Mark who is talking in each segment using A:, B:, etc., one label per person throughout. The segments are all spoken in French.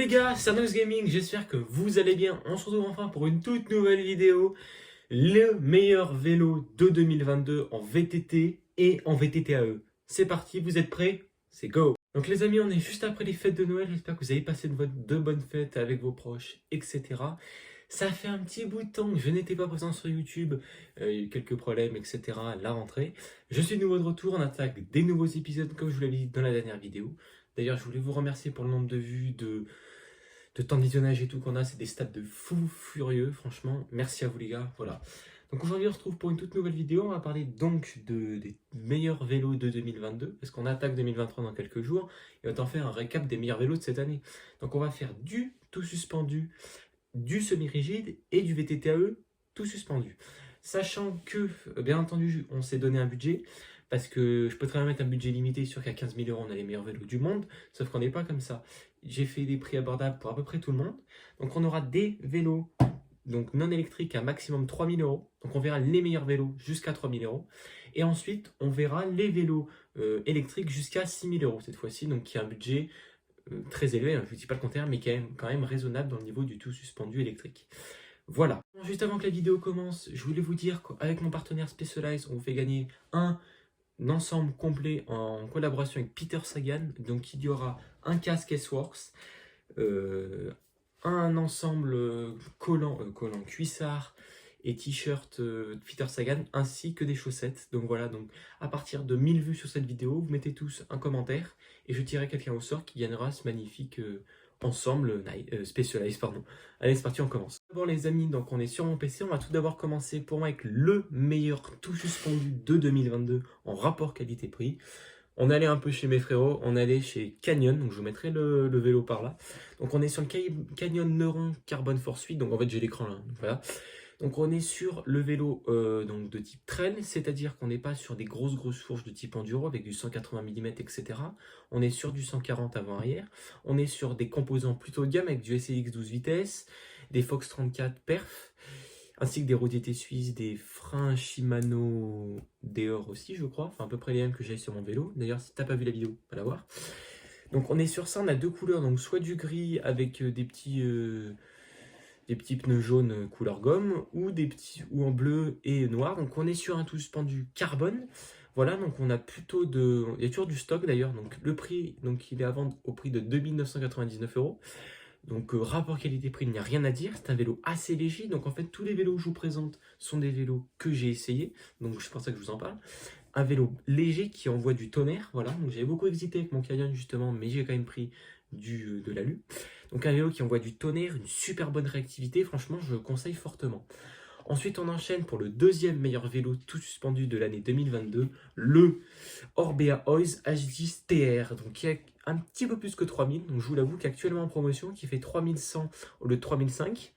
A: gars, c'est Arnox Gaming, j'espère que vous allez bien. On se retrouve enfin pour une toute nouvelle vidéo. Le meilleur vélo de 2022 en VTT et en VTTAE. C'est parti, vous êtes prêts? C'est go! Donc les amis, on est juste après les fêtes de Noël. J'espère que vous avez passé de bonnes fêtes avec vos proches, etc. Ça fait un petit bout de temps que je n'étais pas présent sur YouTube. Il y a eu quelques problèmes, etc. à la rentrée. Je suis de nouveau de retour. On attaque des nouveaux épisodes comme je vous l'avais dit dans la dernière vidéo. D'ailleurs, je voulais vous remercier pour le nombre de vues, de temps de visionnage et tout qu'on a. C'est des stats de fou furieux, franchement. Merci à vous les gars. Voilà. Donc aujourd'hui, on se retrouve pour une toute nouvelle vidéo. On va parler donc des meilleurs vélos de 2022, parce qu'on attaque 2023 dans quelques jours. Et on va faire un récap des meilleurs vélos de cette année. Donc on va faire du tout suspendu, du semi-rigide et du VTTAE tout suspendu. Sachant que, bien entendu, on s'est donné un budget, parce que je peux très bien mettre un budget limité sur qu'à 15 000 € on a les meilleurs vélos du monde, sauf qu'on n'est pas comme ça. J'ai fait des prix abordables pour à peu près tout le monde. Donc on aura des vélos donc non électriques à maximum 3 000 €. Donc on verra les meilleurs vélos jusqu'à 3 000 €. Et ensuite, on verra les vélos électriques jusqu'à 6 000 € cette fois-ci, donc qui a un budget très élevé, hein, je ne vous dis pas le contraire, mais quand même raisonnable dans le niveau du tout suspendu électrique. Voilà. Juste avant que la vidéo commence, je voulais vous dire qu'avec mon partenaire Specialized, on vous fait gagner un ensemble complet en collaboration avec Peter Sagan. Donc il y aura un casque S-Works, un ensemble collant cuissard et t-shirt Peter Sagan, ainsi que des chaussettes. Donc voilà, donc à partir de 1000 vues sur cette vidéo, vous mettez tous un commentaire et je tirerai quelqu'un au sort qui gagnera ce magnifique ensemble Specialized, pardon. Allez, c'est parti, on commence. D'abord les amis, donc on est sur mon PC. On va tout d'abord commencer pour moi avec le meilleur tout suspendu de 2022 en rapport qualité-prix. On allait un peu chez mes frérots, on allait chez Canyon, donc je vous mettrai le vélo par là. Donc on est sur le Canyon Neuron Carbon Force 8, donc en fait j'ai l'écran là, donc voilà. Donc on est sur le vélo donc de type trail, c'est-à-dire qu'on n'est pas sur des grosses fourches de type enduro avec du 180 mm, etc. On est sur du 140 avant-arrière. On est sur des composants plutôt haut de gamme avec du SLX 12 vitesses, des Fox 34 perf, ainsi que des roues DT suisses, des freins Shimano Deore aussi, je crois. Enfin, à peu près les mêmes que j'ai sur mon vélo. D'ailleurs, si t'as pas vu la vidéo, va la voir. Donc on est sur ça, on a deux couleurs, donc soit du gris avec des petits pneus jaunes couleur gomme, ou en bleu et noir. Donc on est sur un tout suspendu carbone. Voilà, donc on a plutôt il y a toujours du stock d'ailleurs. Donc le prix, donc il est à vendre au prix de 2 999 €. Donc rapport qualité-prix, il n'y a rien à dire. C'est un vélo assez léger. Donc en fait, tous les vélos que je vous présente sont des vélos que j'ai essayés. Donc c'est pour ça que je vous en parle. Un vélo léger qui envoie du tonnerre. Voilà, donc j'avais beaucoup hésité avec mon Canyon justement, mais j'ai quand même pris de l'alu. Donc un vélo qui envoie du tonnerre, une super bonne réactivité. Franchement, je le conseille fortement. Ensuite, on enchaîne pour le deuxième meilleur vélo tout suspendu de l'année 2022, le Orbea Oise H10 TR. Donc, qui a un petit peu plus que 3000. Donc, je vous l'avoue qu'actuellement en promotion, qui fait 3100 au lieu de 3005.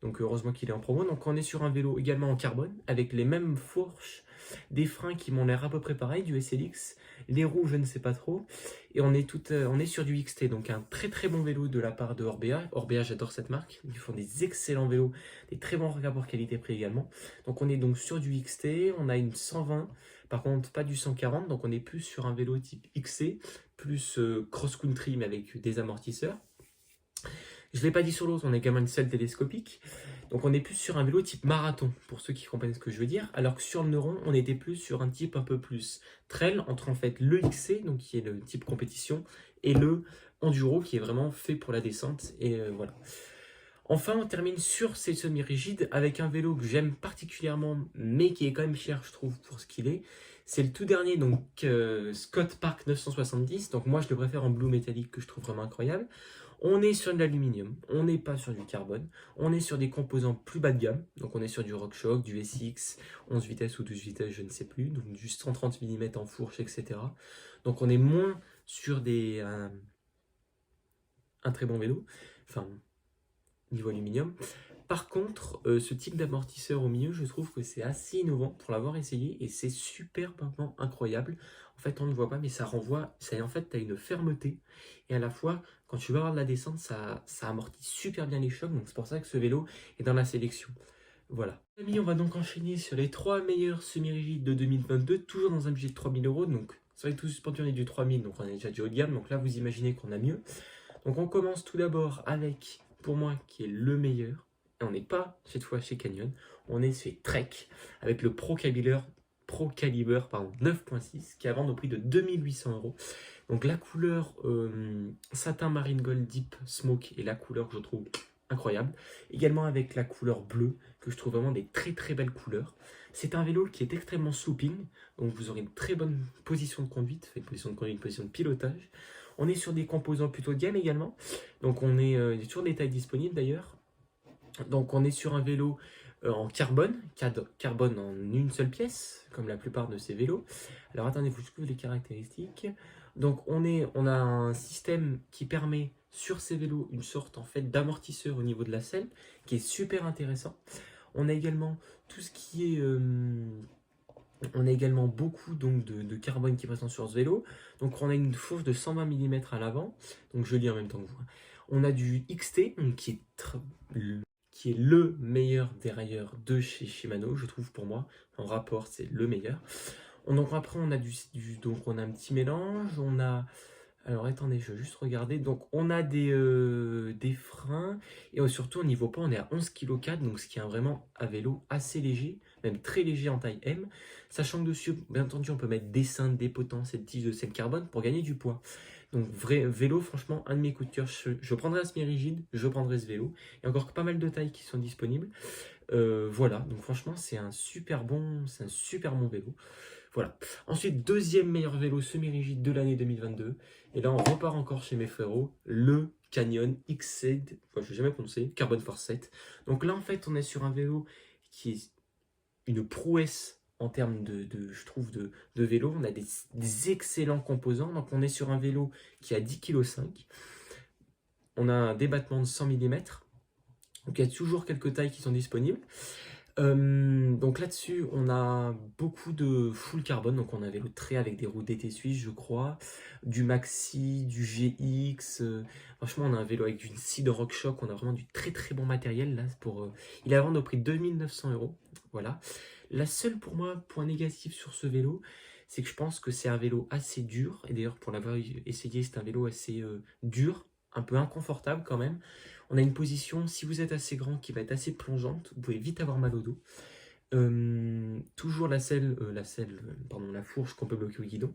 A: Donc, heureusement qu'il est en promo. Donc, on est sur un vélo également en carbone, avec les mêmes fourches, des freins qui m'ont l'air à peu près pareil, du SLX. Les roues, je ne sais pas trop. Et on est sur du XT, donc un très bon vélo de la part de Orbea. Orbea, j'adore cette marque. Ils font des excellents vélos, des très bons rapports qualité-prix également. Donc on est donc sur du XT, on a une 120, par contre pas du 140, donc on est plus sur un vélo type XC, plus cross-country mais avec des amortisseurs. Je ne l'ai pas dit sur l'autre, on a également une selle télescopique. Donc on est plus sur un vélo type marathon, pour ceux qui comprennent ce que je veux dire. Alors que sur le Neuron, on était plus sur un type un peu plus trail, entre en fait le XC, donc qui est le type compétition, et le enduro, qui est vraiment fait pour la descente. Et voilà. Enfin, on termine sur ces semi-rigides avec un vélo que j'aime particulièrement, mais qui est quand même cher, je trouve, pour ce qu'il est. C'est le tout dernier, donc Scott Park 970. Donc moi, je le préfère en blue métallique, que je trouve vraiment incroyable. On est sur de l'aluminium, on n'est pas sur du carbone, on est sur des composants plus bas de gamme, donc on est sur du RockShox, du SX, 11 vitesses ou 12 vitesses, je ne sais plus, donc du 130 mm en fourche, etc. Donc on est moins sur un très bon vélo, enfin, niveau aluminium. Par contre, ce type d'amortisseur au milieu, je trouve que c'est assez innovant pour l'avoir essayé et c'est superbement incroyable. En fait, on ne voit pas, mais ça renvoie, en fait, tu as une fermeté et à la fois, quand tu vas avoir de la descente, ça amortit super bien les chocs. Donc, c'est pour ça que ce vélo est dans la sélection. Voilà. Les amis, on va donc enchaîner sur les 3 meilleurs semi-rigides de 2022, toujours dans un budget de 3 000 €. Donc, sur les tout suspendus, on est du 3 000, donc on est déjà du haut de gamme. Donc là, vous imaginez qu'on a mieux. Donc on commence tout d'abord avec, pour moi, qui est le meilleur. Et on n'est pas cette fois chez Canyon, on est chez Trek avec le Pro Caliber 9.6 qui est à vendre au prix de 2800 €. Donc la couleur satin marine gold deep smoke est la couleur que je trouve incroyable. Également avec la couleur bleue que je trouve vraiment des très très belles couleurs. C'est un vélo qui est extrêmement souping, donc vous aurez une très bonne position de conduite, position de pilotage. On est sur des composants plutôt de gamme également, donc on est sur des tailles disponibles d'ailleurs. Donc on est sur un vélo en carbone en une seule pièce, comme la plupart de ces vélos. Alors attendez, vous trouve les caractéristiques. Donc on a un système qui permet sur ces vélos une sorte en fait d'amortisseur au niveau de la selle, qui est super intéressant. On a également tout ce qui est on a également beaucoup donc, de carbone qui est présent sur ce vélo. Donc on a une fourche de 120 mm à l'avant. Donc je lis en même temps que vous. On a du XT donc, qui est le meilleur dérailleur de chez Shimano, je trouve pour moi. En rapport, c'est le meilleur. Donc après, on a donc on a un petit mélange. On a alors attendez, je vais juste regarder. Donc on a des freins et surtout au niveau poids, on est à 11,4 kg, donc ce qui est vraiment un vélo assez léger, même très léger en taille M. Sachant que dessus, bien entendu, on peut mettre des cintres, des potences et des tiges de sel carbone pour gagner du poids. Donc vrai vélo, franchement, un de mes coups de cœur. Je prendrai un semi-rigide, je prendrai ce vélo. Il y a encore pas mal de tailles qui sont disponibles. Voilà, donc franchement, c'est un super bon vélo. Voilà. Ensuite, deuxième meilleur vélo semi-rigide de l'année 2022. Et là, on repart encore chez mes frérots, le Canyon XZ, enfin, je vais jamais prononcer, Carbon Force 7. Donc là, en fait, on est sur un vélo qui est une prouesse en termes je trouve, de vélo. On a des excellents composants. Donc, on est sur un vélo qui a 10,5 kg. On a un débattement de 100 mm. Donc, il y a toujours quelques tailles qui sont disponibles. Donc là-dessus, on a beaucoup de full carbone. Donc on avait le trait avec des roues DT Suisse, je crois, du Maxi, du GX. Franchement, on a un vélo avec une scie de RockShox. On a vraiment du très très bon matériel là. Il est à vendre au prix de 2900 €. Voilà. La seule pour moi point négatif sur ce vélo, c'est que je pense que c'est un vélo assez dur. Et d'ailleurs, pour l'avoir essayé, c'est un vélo assez dur, un peu inconfortable quand même. On a une position, si vous êtes assez grand, qui va être assez plongeante. Vous pouvez vite avoir mal au dos. Toujours la fourche qu'on peut bloquer au guidon.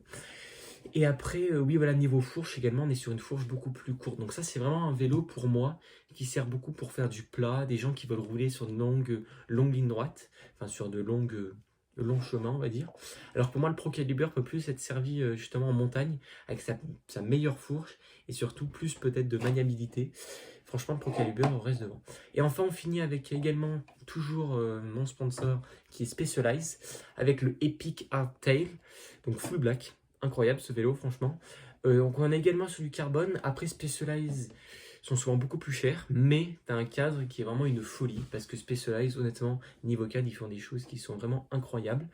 A: Et après, oui, voilà, niveau fourche également, on est sur une fourche beaucoup plus courte. Donc ça, c'est vraiment un vélo pour moi qui sert beaucoup pour faire du plat, des gens qui veulent rouler sur de longues lignes droites, enfin sur de longs chemins, on va dire. Alors pour moi, le Pro Caliber peut plus être servi justement en montagne, avec sa meilleure fourche, et surtout plus peut-être de maniabilité. Franchement, le Pro Caliber, on reste devant. Et enfin, on finit avec également, toujours mon sponsor, qui est Specialized, avec le Epic Hardtail, donc full black. Incroyable ce vélo, franchement. Donc on a également sur du carbone. Après, Specialized sont souvent beaucoup plus chers, mais tu as un cadre qui est vraiment une folie, parce que Specialized, honnêtement, niveau cadre, ils font des choses qui sont vraiment incroyables.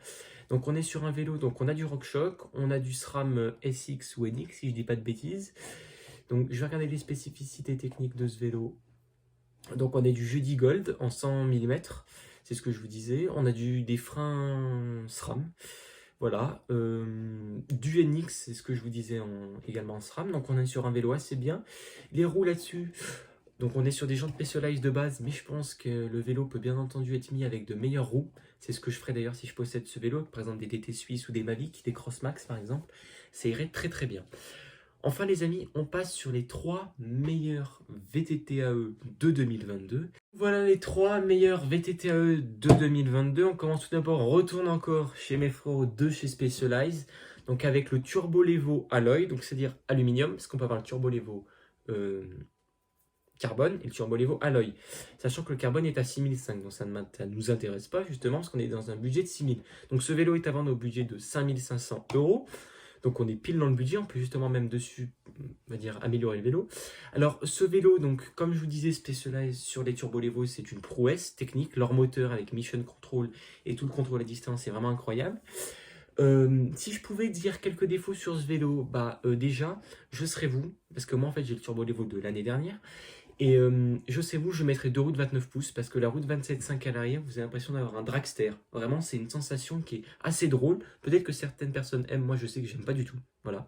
A: Donc on est sur un vélo, donc on a du RockShox, on a du SRAM SX ou NX, si je dis pas de bêtises. Donc je vais regarder les spécificités techniques de ce vélo. Donc on a du Jeudi Gold en 100 mm, c'est ce que je vous disais. On a des freins SRAM. Voilà, du NX, c'est ce que je vous disais également en SRAM. Donc on est sur un vélo assez bien. Les roues là-dessus, donc on est sur des jantes Specialized de base, mais je pense que le vélo peut bien entendu être mis avec de meilleures roues. C'est ce que je ferais d'ailleurs si je possède ce vélo, par exemple des DT Suisse ou des Mavic, des Crossmax par exemple. Ça irait très très bien. Enfin les amis, on passe sur les 3 meilleurs VTT-AE de 2022. Voilà les 3 meilleurs VTT-AE de 2022. On commence tout d'abord, on retourne encore chez mes frères de chez Specialized. Donc avec le Turbo Levo Alloy, donc c'est-à-dire aluminium, parce qu'on peut avoir le Turbo Levo carbone et le Turbo Levo Alloy. Sachant que le carbone est à 6005, donc ça ne nous intéresse pas justement, parce qu'on est dans un budget de 6000. Donc ce vélo est à vendre au budget de 5500 €. Donc on est pile dans le budget, on peut justement même dessus, on va dire, améliorer le vélo. Alors ce vélo, donc comme je vous disais, Specialized sur les Turbo Levo, c'est une prouesse technique. Leur moteur avec Mission Control et tout le contrôle à distance, c'est vraiment incroyable. Si je pouvais dire quelques défauts sur ce vélo, déjà, je serais vous, parce que moi en fait j'ai le Turbo Levo de l'année dernière. Et je sais vous, je mettrai 2 roues de 29 pouces parce que la roue de 27,5 à l'arrière, vous avez l'impression d'avoir un dragster. Vraiment, c'est une sensation qui est assez drôle. Peut-être que certaines personnes aiment, moi je sais que j'aime pas du tout. Voilà.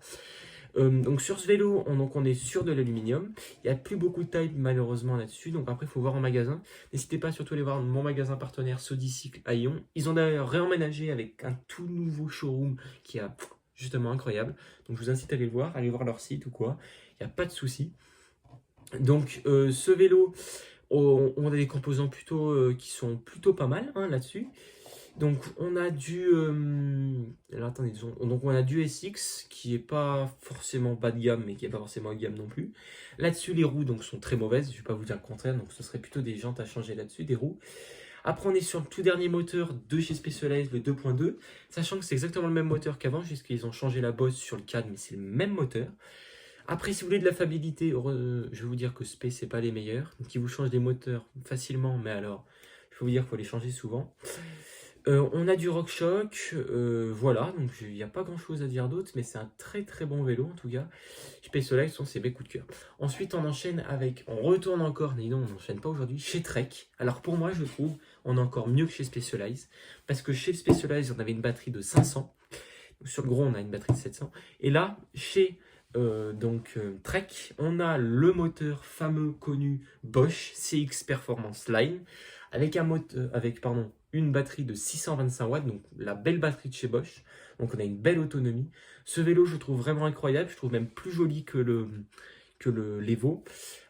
A: Donc sur ce vélo, on est sur de l'aluminium. Il n'y a plus beaucoup de taille malheureusement là-dessus. Donc après, il faut voir en magasin. N'hésitez pas surtout à aller voir mon magasin partenaire Sodicycle à Lyon. Ils ont d'ailleurs réemménagé avec un tout nouveau showroom qui est justement incroyable. Donc je vous incite à aller le voir, aller voir leur site ou quoi. Il n'y a pas de souci. Donc ce vélo, on a des composants plutôt qui sont plutôt pas mal hein, là-dessus. Donc on a du alors attendez, donc on a du SX qui est pas forcément bas de gamme mais qui est pas forcément haut de gamme non plus. Là-dessus les roues donc sont très mauvaises, je vais pas vous dire le contraire, donc ce serait plutôt des jantes à changer là-dessus, des roues. Après on est sur le tout dernier moteur de chez Specialized, le 2.2, sachant que c'est exactement le même moteur qu'avant, juste qu'ils ont changé la bosse sur le cadre mais c'est le même moteur. Après si vous voulez de la fiabilité, je vais vous dire que Spe c'est pas les meilleurs, donc ils vous changent des moteurs facilement, mais alors il faut vous dire qu'il faut les changer souvent. On a du RockShox, voilà, donc il n'y a pas grand chose à dire d'autre, mais c'est un très très bon vélo en tout cas. Specialized sont ses mes coups de cœur. Ensuite on enchaîne avec, on retourne encore, mais non on n'enchaîne pas aujourd'hui, chez Trek. Alors pour moi je trouve on est encore mieux que chez Specialized, parce que chez Specialized on avait une batterie de 500, sur le gros on a une batterie de 700, et là chez Trek on a le moteur fameux connu Bosch CX Performance Line, avec une batterie de 625 watts, donc la belle batterie de chez Bosch. Donc on a une belle autonomie. Ce vélo, je trouve vraiment incroyable. Je trouve même plus joli que l'Evo,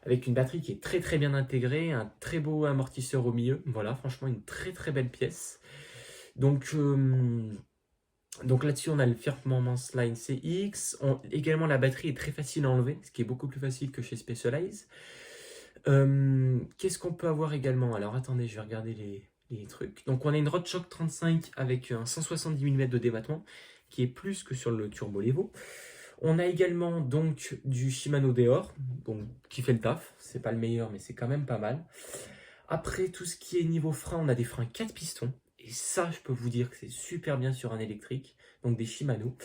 A: avec une batterie qui est très très bien intégrée, un très beau amortisseur au milieu. Voilà, franchement, une très très belle pièce. Donc là-dessus, on a le Performance Line CX. Également, la batterie est très facile à enlever, ce qui est beaucoup plus facile que chez Specialized. Qu'est-ce qu'on peut avoir également? Alors attendez, je vais regarder les trucs. Donc on a une RockShox 35 avec un 170 mm de débattement, qui est plus que sur le Turbo Levo. On a également donc du Shimano Deore, donc, qui fait le taf. C'est pas le meilleur, mais c'est quand même pas mal. Après, tout ce qui est niveau frein, on a des freins 4 pistons. Et ça, je peux vous dire que c'est super bien sur un électrique, donc des Shimano.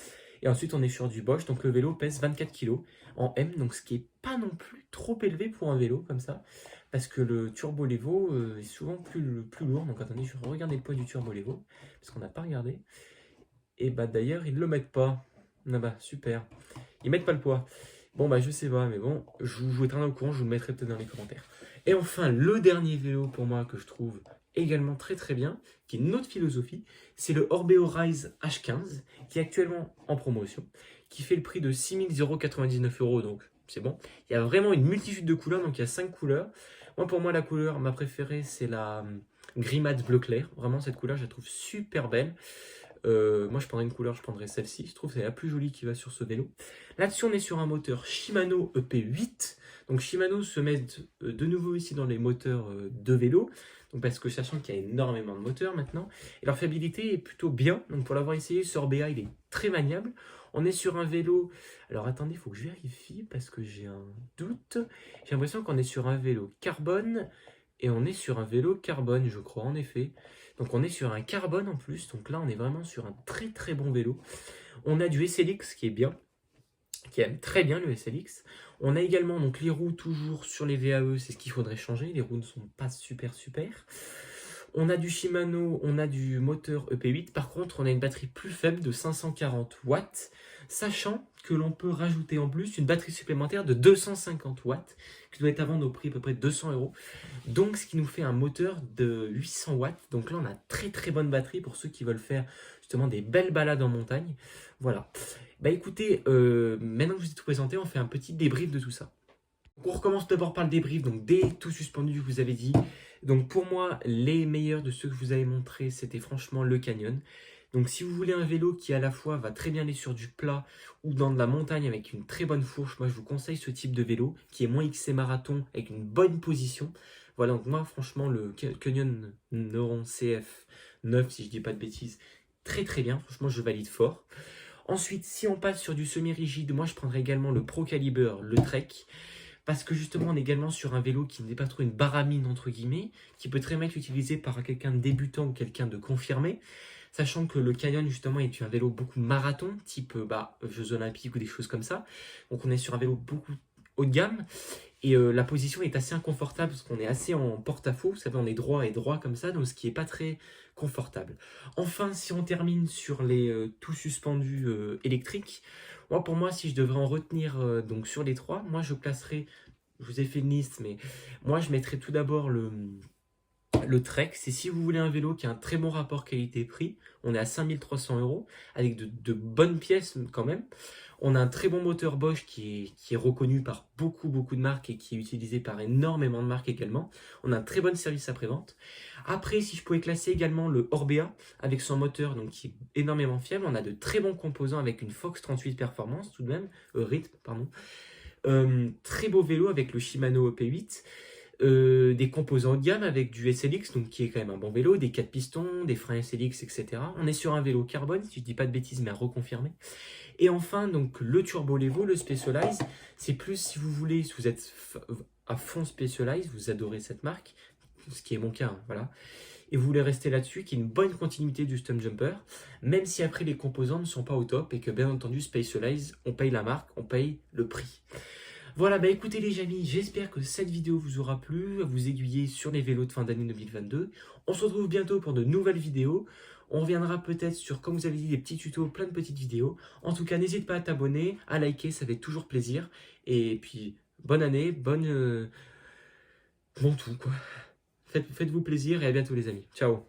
A: Et ensuite, on est sur du Bosch, donc le vélo pèse 24 kg en M, donc ce qui est pas non plus trop élevé pour un vélo comme ça, parce que le Turbo Levo est souvent plus lourd. Donc attendez, je vais regarder le poids du Turbo Levo, parce qu'on n'a pas regardé. Et bah d'ailleurs, ils le mettent pas. Ah bah super, ils mettent pas le poids. Bon bah je sais pas, mais bon, je vous tiendrai au courant, je vous le mettrai peut-être dans les commentaires. Et enfin, le dernier vélo pour moi que je trouve également très très bien, qui est une autre philosophie, c'est le Orbeo Rise H15, qui est actuellement en promotion, qui fait le prix de 6 099 €, donc c'est bon. Il y a vraiment une multitude de couleurs, donc il y a 5 couleurs. Moi, pour moi, la couleur, ma préférée, c'est la gris mat bleu clair. Vraiment, cette couleur, je la trouve super belle. Moi, je prendrais une couleur, je prendrais celle-ci. Je trouve que c'est la plus jolie qui va sur ce vélo. Là-dessus, on est sur un moteur Shimano EP8. Donc, Shimano se met de nouveau ici dans les moteurs de vélo. Donc, parce que sachant qu'il y a énormément de moteurs maintenant. Et leur fiabilité est plutôt bien. Donc, pour l'avoir essayé, ce Orbea, il est très maniable. On est sur un vélo. Alors, attendez, il faut que je vérifie parce que j'ai un doute. J'ai l'impression qu'on est sur un vélo carbone. Et on est sur un vélo carbone, je crois, en effet. Donc on est sur un carbone en plus, donc là on est vraiment sur un très très bon vélo. On a du SLX qui est bien, qui aime très bien le SLX. On a également donc les roues toujours sur les VAE, c'est ce qu'il faudrait changer, les roues ne sont pas super. On a du Shimano, on a du moteur EP8, par contre on a une batterie plus faible de 540 watts, sachant que l'on peut rajouter en plus une batterie supplémentaire de 250 watts, qui doit être à vendre au prix à peu près de 200 €. Donc ce qui nous fait un moteur de 800 watts. Donc là on a très très bonne batterie pour ceux qui veulent faire justement des belles balades en montagne. Voilà. Bah écoutez, maintenant que je vous ai tout présenté, on fait un petit débrief de tout ça. Donc on recommence d'abord par le débrief, donc des tout suspendus, je vous avais dit. Donc pour moi, les meilleurs de ceux que je vous avais montrés, c'était franchement le Canyon. Donc si vous voulez un vélo qui à la fois va très bien aller sur du plat ou dans de la montagne avec une très bonne fourche, moi je vous conseille ce type de vélo qui est moins XC Marathon avec une bonne position. Voilà, donc moi franchement le Canyon Neuron CF 9, si je dis pas de bêtises, très très bien, franchement je valide fort. Ensuite, si on passe sur du semi-rigide, moi je prendrais également le Pro Caliber, le Trek. Parce que justement, on est également sur un vélo qui n'est pas trop une baramine, entre guillemets, qui peut très bien être utilisé par quelqu'un de débutant ou quelqu'un de confirmé. Sachant que le Canyon, justement, est un vélo beaucoup marathon, type Jeux Olympiques ou des choses comme ça. Donc on est sur un vélo beaucoup haut de gamme. Et la position est assez inconfortable parce qu'on est assez en porte-à-faux, vous savez, on est droit et droit comme ça, donc ce qui n'est pas très confortable. Enfin, si on termine sur les tout suspendus électriques, pour moi, si je devrais en retenir donc sur les trois, moi je placerais, je vous ai fait une liste, mais moi je mettrais tout d'abord le Trek. C'est si vous voulez un vélo qui a un très bon rapport qualité-prix, on est à 5 300 € avec de bonnes pièces quand même. On a un très bon moteur Bosch qui est reconnu par beaucoup de marques et qui est utilisé par énormément de marques également. On a un très bon service après-vente. Après, si je pouvais classer également le Orbea avec son moteur donc, qui est énormément fiable, on a de très bons composants avec une Fox 38 Performance tout de même, rythme, pardon. Très beau vélo avec le Shimano EP8. Des composants haut de gamme avec du SLX, donc qui est quand même un bon vélo, des 4 pistons, des freins SLX, etc. On est sur un vélo carbone, si je dis pas de bêtises, mais à reconfirmer. Et enfin, donc le Turbo Levo, le Specialized, c'est plus si vous voulez, si vous êtes à fond Specialized, vous adorez cette marque, ce qui est mon cas, hein, voilà, et vous voulez rester là-dessus, qui est une bonne continuité du Stump Jumper, même si après les composants ne sont pas au top et que bien entendu Specialized, on paye la marque, on paye le prix. Voilà, écoutez les amis, j'espère que cette vidéo vous aura plu, à vous aiguiller sur les vélos de fin d'année 2022. On se retrouve bientôt pour de nouvelles vidéos. On reviendra peut-être sur, comme vous avez dit, des petits tutos, plein de petites vidéos. En tout cas, n'hésite pas à t'abonner, à liker, ça fait toujours plaisir. Et puis, bonne année, bon tout, quoi. Faites-vous plaisir et à bientôt les amis. Ciao.